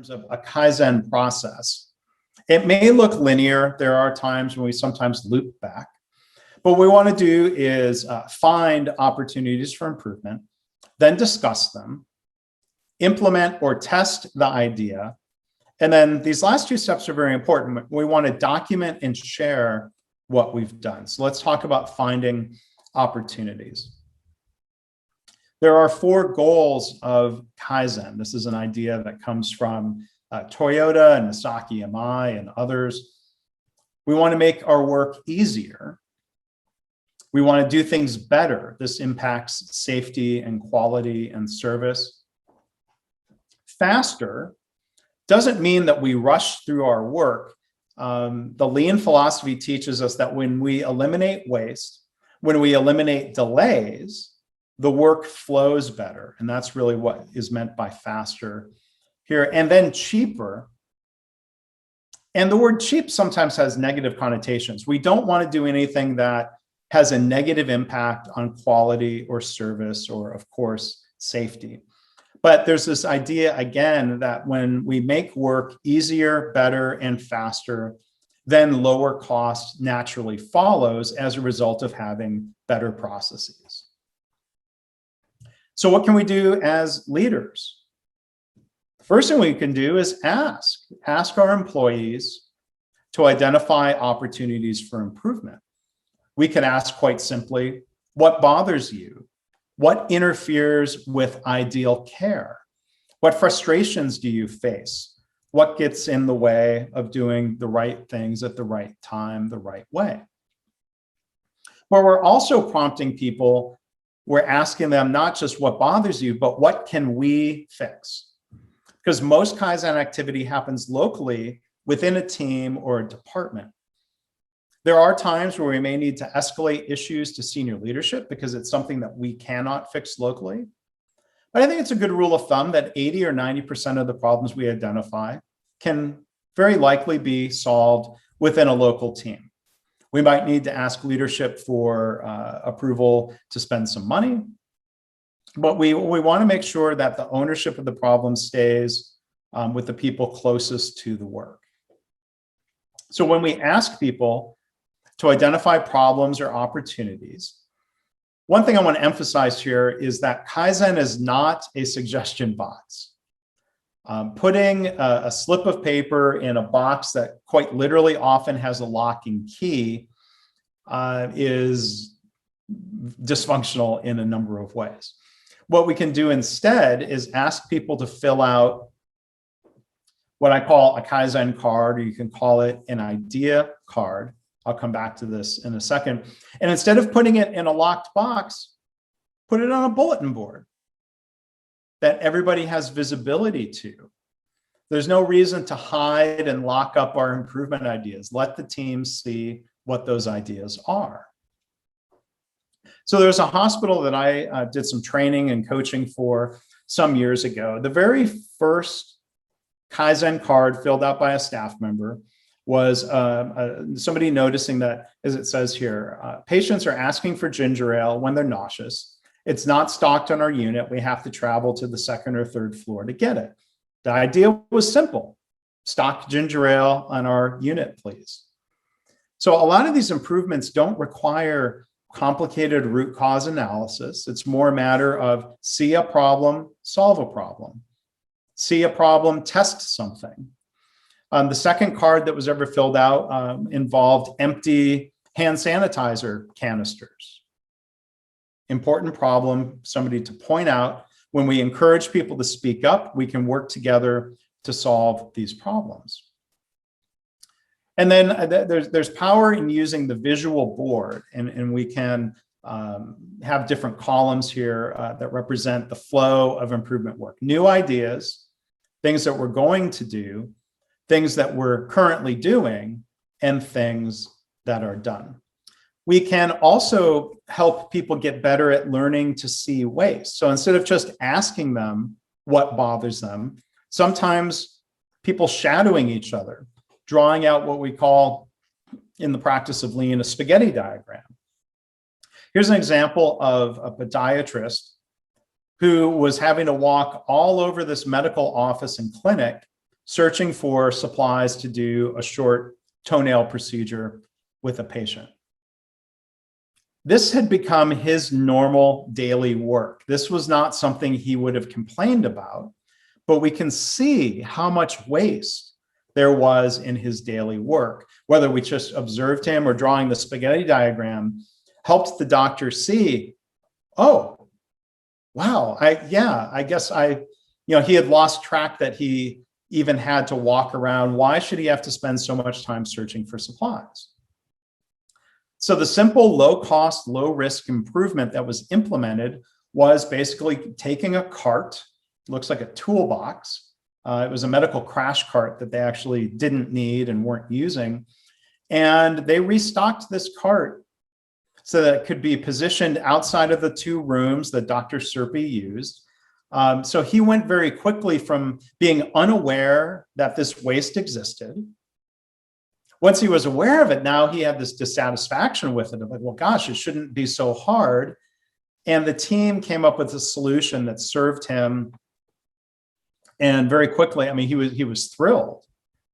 terms of a Kaizen process. It may look linear. There are times when we sometimes loop back. But what we want to do is find opportunities for improvement, then discuss them, implement or test the idea. And then these last two steps are very important. We want to document and share what we've done. So let's talk about finding opportunities. There are 4 goals of Kaizen. This is an idea that comes from Toyota and Misaki Imai and others. We want to make our work easier. We want to do things better. This impacts safety and quality and service. Faster doesn't mean that we rush through our work. The lean philosophy teaches us that when we eliminate waste, when we eliminate delays, the work flows better. And that's really what is meant by faster here. And then cheaper. And the word cheap sometimes has negative connotations. We don't want to do anything that has a negative impact on quality or service or, of course, safety. But there's this idea, again, that when we make work easier, better, and faster, then lower cost naturally follows as a result of having better processes. So what can we do as leaders? The first thing we can do is ask our employees to identify opportunities for improvement. We can ask quite simply, what bothers you? What interferes with ideal care? What frustrations do you face? What gets in the way of doing the right things at the right time, the right way? Where we're also prompting people, we're asking them not just what bothers you, but what can we fix? Because most Kaizen activity happens locally within a team or a department. There are times where we may need to escalate issues to senior leadership because it's something that we cannot fix locally. But I think it's a good rule of thumb that 80 or 90% of the problems we identify can very likely be solved within a local team. We might need to ask leadership for approval to spend some money, but we want to make sure that the ownership of the problem stays with the people closest to the work. So when we ask people to identify problems or opportunities, one thing I want to emphasize here is that Kaizen is not a suggestion box. Putting a slip of paper in a box that quite literally often has a lock and key is dysfunctional in a number of ways. What we can do instead is ask people to fill out what I call a Kaizen card, or you can call it an idea card. I'll come back to this in a second. And instead of putting it in a locked box, put it on a bulletin board that everybody has visibility to. There's no reason to hide and lock up our improvement ideas. Let the team see what those ideas are. So there's a hospital that I did some training and coaching for some years ago. The very first Kaizen card filled out by a staff member was somebody noticing that, as it says here, patients are asking for ginger ale when they're nauseous. It's not stocked on our unit. We have to travel to the 2nd or 3rd floor to get it. The idea was simple. Stock ginger ale on our unit, please. So a lot of these improvements don't require complicated root cause analysis. It's more a matter of see a problem, solve a problem. See a problem, test something. The second card that was ever filled out involved empty hand sanitizer canisters. Important problem, somebody to point out. When we encourage people to speak up, we can work together to solve these problems. And then there's power in using the visual board, and we can have different columns here that represent the flow of improvement work. New ideas, things that we're going to do, things that we're currently doing, and things that are done. We can also help people get better at learning to see waste. So instead of just asking them what bothers them, sometimes people shadowing each other, drawing out what we call in the practice of lean a spaghetti diagram. Here's an example of a podiatrist who was having to walk all over this medical office and clinic searching for supplies to do a short toenail procedure with a patient. This had become his normal daily work. This was not something he would have complained about, but we can see how much waste there was in his daily work. Whether we just observed him or drawing the spaghetti diagram helped the doctor see, oh, wow, I guess he had lost track that he even had to walk around. Why should he have to spend so much time searching for supplies? So the simple low cost, low risk improvement that was implemented was basically taking a cart, looks like a toolbox. It was a medical crash cart that they actually didn't need and weren't using. And they restocked this cart so that it could be positioned outside of the 2 rooms that Dr. Serpi used. So he went very quickly from being unaware that this waste existed. Once he was aware of it, now he had this dissatisfaction with it of like, well, gosh, it shouldn't be so hard. And the team came up with a solution that served him. And very quickly, I mean, he was thrilled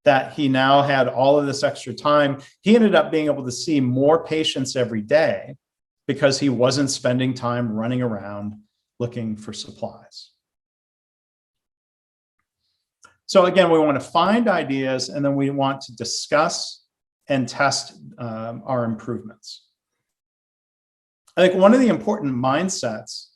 that he now had all of this extra time. He ended up being able to see more patients every day because he wasn't spending time running around looking for supplies. So again, we want to find ideas, and then we want to discuss and test our improvements. I think one of the important mindsets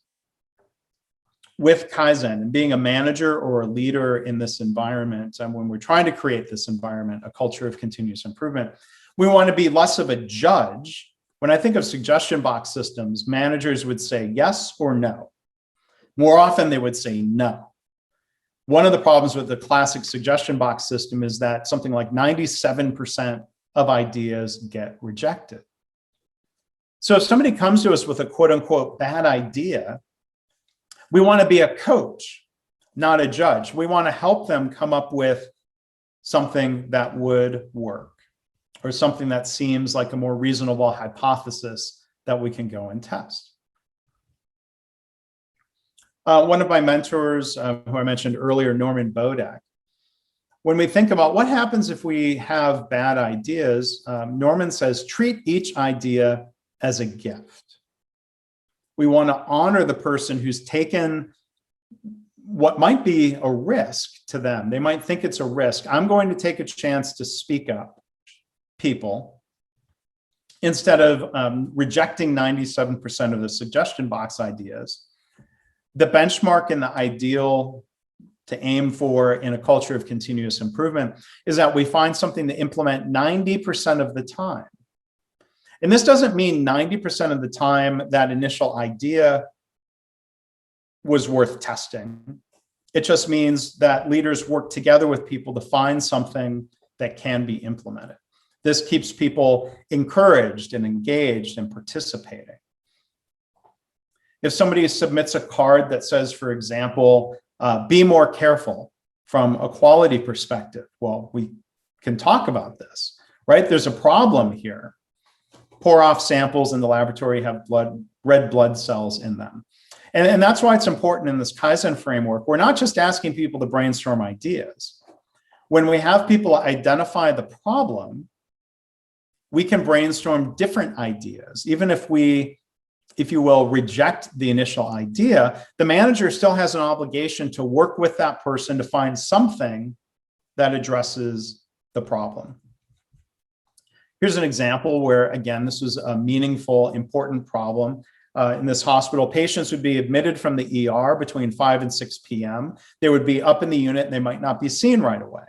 with Kaizen and being a manager or a leader in this environment, and when we're trying to create this environment, a culture of continuous improvement, we want to be less of a judge. When I think of suggestion box systems, managers would say yes or no. More often they would say no. One of the problems with the classic suggestion box system is that something like 97% of ideas get rejected. So if somebody comes to us with a quote unquote bad idea, we want to be a coach, not a judge. We want to help them come up with something that would work, or something that seems like a more reasonable hypothesis that we can go and test. One of my mentors, who I mentioned earlier, Norman Bodak, when we think about what happens if we have bad ideas, Norman says, treat each idea as a gift. We want to honor the person who's taken what might be a risk to them. They might think it's a risk. I'm going to take a chance to speak up, people, instead of rejecting 97% of the suggestion box ideas. The benchmark and the ideal to aim for in a culture of continuous improvement is that we find something to implement 90% of the time. And this doesn't mean 90% of the time that initial idea was worth testing. It just means that leaders work together with people to find something that can be implemented. This keeps people encouraged and engaged and participating. If somebody submits a card that says, for example, be more careful from a quality perspective, well, we can talk about this, right? There's a problem here. Pour off samples in the laboratory have red blood cells in them. And that's why it's important in this Kaizen framework. We're not just asking people to brainstorm ideas. When we have people identify the problem, we can brainstorm different ideas. Even if we, if you will, reject the initial idea, the manager still has an obligation to work with that person to find something that addresses the problem. Here's an example where, again, this was a meaningful, important problem. In this hospital, patients would be admitted from the ER between 5 and 6 p.m. They would be up in the unit and they might not be seen right away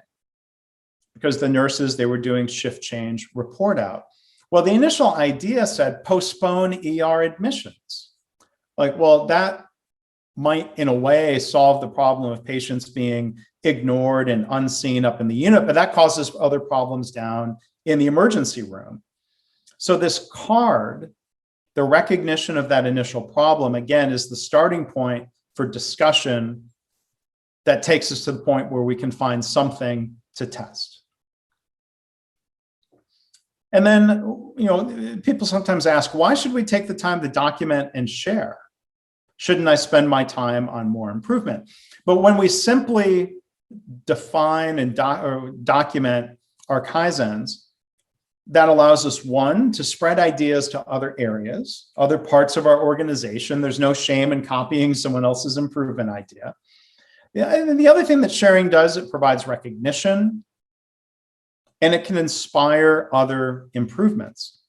because the nurses, they were doing shift change report out. Well, the initial idea said postpone ER admissions. Like, well, that might in a way solve the problem of patients being ignored and unseen up in the unit, but that causes other problems down in the emergency room. So this card, the recognition of that initial problem, again, is the starting point for discussion that takes us to the point where we can find something to test. And then, people sometimes ask, why should we take the time to document and share? Shouldn't I spend my time on more improvement? But when we simply define and document our Kaizens, that allows us, one, to spread ideas to other areas, other parts of our organization. There's no shame in copying someone else's improvement idea. Yeah, and the other thing that sharing does, it provides recognition, and it can inspire other improvements.